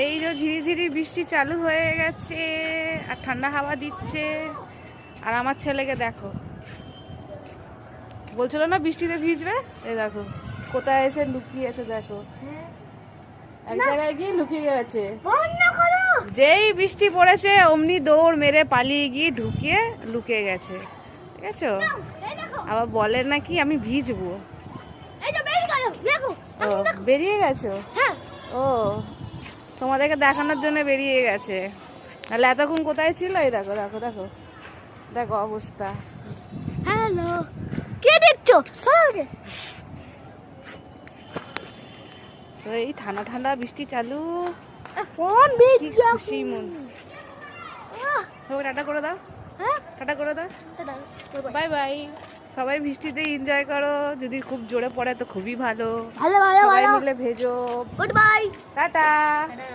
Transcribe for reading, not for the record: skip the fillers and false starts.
এই যে ঝিরিঝিরি বৃষ্টি চালু হয়ে গেছে আর ঠান্ডা হাওয়া দিচ্ছে। আর আমার ছেলেকে দেখো, বলছিল না বৃষ্টিতে ভিজবে, এই দেখো কোথায় এসে লুকিয়েছে। দেখো এক জায়গায় গিয়ে লুকিয়ে গেছে। যেই বৃষ্টি পড়েছে অমনি দৌড় মেরে পালিয়ে গিয়ে ঢুকিয়ে লুকিয়ে গেছে। ঠিক আছে, আবার বলে নাকি আমি ভিজবো। ও বেরিয়ে গেছো? ও তোমাদেরকে দেখানোর জন্য বেরিয়ে গেছে, নাহলে এতক্ষণ কোথায় ছিল? এই দেখো দেখো দেখো দেখো অবস্থা। হ্যালো, কে দেখছো? তো এই ঠান্ডা ঠান্ডা বৃষ্টি চালু, কোন কি খুশি মন। সবাই টাটা করে দাও, টাটা করে দাও, বাই বাই। সবাই বৃষ্টিতে এনজয় করো, যদি খুব জোরে পড়ে তো খুবই ভালো। ভালো ভালো সবাই ভালো মিলে ভেজো। Good bye, tata. টাটা।